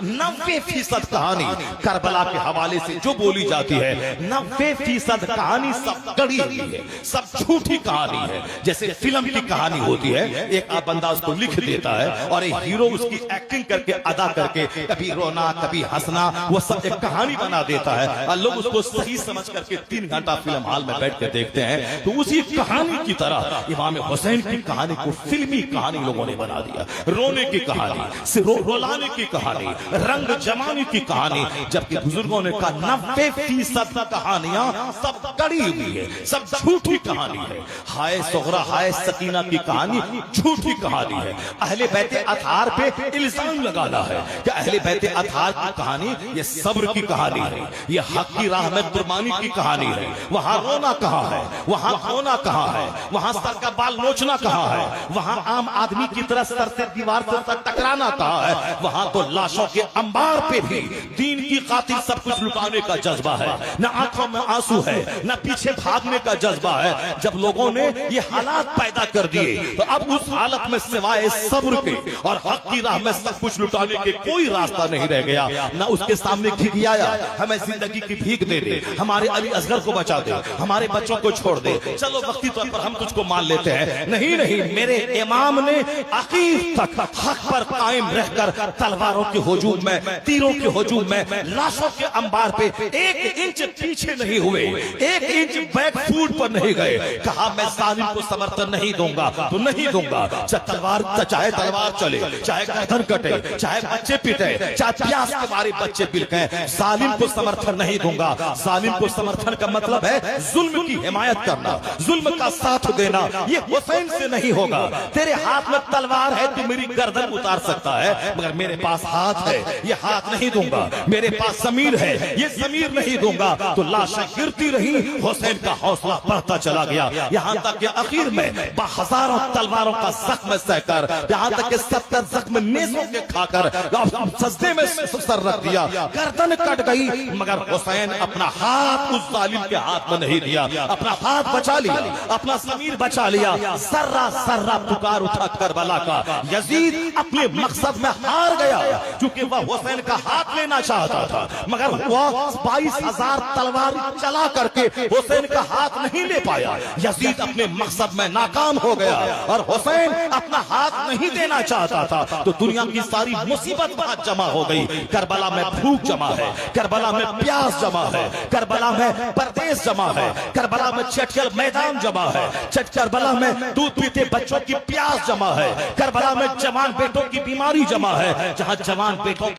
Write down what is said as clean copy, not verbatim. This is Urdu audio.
90% کہانی کربلا کے حوالے سے جو بولی جاتی ہے 90% کہانی سب گڑی ہوئی ہے، سب جھوٹی کہانی ہے۔ جیسے فلم کی کہانی ہوتی ہے، ایک بندہ اس کو لکھ دیتا ہے اور ایک ہیرو اس کی ایکٹنگ کر کے ادا کر کے کبھی رونا کبھی ہنسنا وہ سب ایک کہانی بنا دیتا ہے اور لوگ اس کو صحیح سمجھ کر کے 3 گھنٹہ فلم ہال میں بیٹھ کے دیکھتے ہیں۔ تو اسی کہانی کی طرح امام حسین کی کہانی کو فلمی کہانی لوگوں نے بنا دیا، رونے کی کہانی، رلانے کی کہانی، رنگ جمانے کی کہانی، جبکہ بزرگوں نے کہا 90% کہانیاں سب گڑی ہوئی ہے، سب جھوٹی کہانی ہے۔ ہائے صغرا ہائے سکینہ کی کہانی جھوٹی کہانی ہے۔ اہل بیت اطہار پہ الزام لگانا ہے کہ اہل بیت اطہار کی کہانی یہ صبر کی کہانی ہے، یہ حق کی راہ میں قربانی کی کہانی ہے۔ وہاں رونا کہاں ہے، وہاں کھونا کہاں ہے، وہاں سر کا بال نوچنا کہاں ہے، وہاں عام آدمی کی طرح سر سے دیوار سے سر ٹکرانا کہاں ہے۔ وہاں تو لاشوں کے انبار پہ بھی دین کی خاطر سب کچھ لٹانے کا جذبہ ہے، نہ آنکھوں میں آنسو ہے، نہ پیچھے بھاگنے کا جذبہ ہے۔ جب لوگوں نے یہ حالات پیدا کر دیے تو اب اس حالت میں سوائے صبر کے اور حق کی راہ میں سب کچھ لٹانے کے کوئی راستہ نہیں رہ گیا۔ نہ اس کے سامنے کھکی آیا ہمیں زندگی کی بھیک دے دے، ہمارے علی اصغر کو بچا دے، ہمارے بچوں کو چھوڑ دے، چلو وقتی طور پر ہم تجھ کو مان لیتے ہیں۔ نہیں نہیں، میرے امام نے آخر تک حق پر قائم رہ کر تلواروں کے ہجوم میں، تیروں کے ہجوم میں، لاشوں کے انبار پہ 1 انچ پیچھے نہیں ہوئے، 1 انچ بیک فوٹ پر نہیں گئے۔ کہا میں ظالم کو سمرتن نہیں دوں گا تو نہیں دوں گا، چاہے تلوار چلے، چاہے گردن کٹے، چاہے بچے پیٹے، چاہے پیاس کے مارے بچے بلکیں، ظالم کو سمرتن نہیں دوں گا۔ ظالم کو سمرتن کا مطلب ہے ظلم کی حمایت کرنا، ظلم کا ساتھ دینا۔ یہ حسین سے نہیں ہوگا۔ تیرے ہاتھ میں تلوار ہے تو میری گردن اتار سکتا ہے، مگر میرے پاس ہاتھ ہے، یہ ہاتھ نہیں دوں گا۔ میرے پاس ضمیر ہے، یہ ضمیر نہیں دوں گا۔ تو لاشیں گرتی رہی، حسین کا حوصلہ بڑھتا چلا گیا، یہاں تک کہ آخر میں ہزاروں تلواروں کا زخم سہ کر، یہاں تک کہ 70 زخم نیزوں کے کھا کر سجدے میں سر رکھ دیا، گردن کٹ گئی، مگر حسین اپنا ہاتھ اس ظالم کے ہاتھ میں نہیں دیا، اپنا ہاتھ بچا لیا، اپنا ضمیر بچا لیا۔ ذرہ ذرہ پکار اٹھا کربلا کا۔ یزید اپنے مقصد میں ہار گیا کیونکہ وہ حسین کا ہاتھ لینا چاہتا تھا، مگر وہ 22,000 تلوار چلا کر کے حسین کا ہاتھ نہیں لے پایا۔ یزید اپنے مقصد میں ناکام ہو گیا اور حسین اپنا ہاتھ نہیں دینا چاہتا تھا۔ تو دنیا کی ساری مصیبت وہاں جمع ہو گئی۔ کربلا میں بھوک جمع ہے، کربلا میں پیاس جمع ہے، کربلا میں پردیس جمع ہے، کربلا میں چٹکل میدان جمع ہے، کربلا میں دودھ پیتے بچوں کی پیاس جمع ہے، کربلا میں جوان بیٹوں کی بیماری جمع ہے۔ جہاں جوان بیٹوں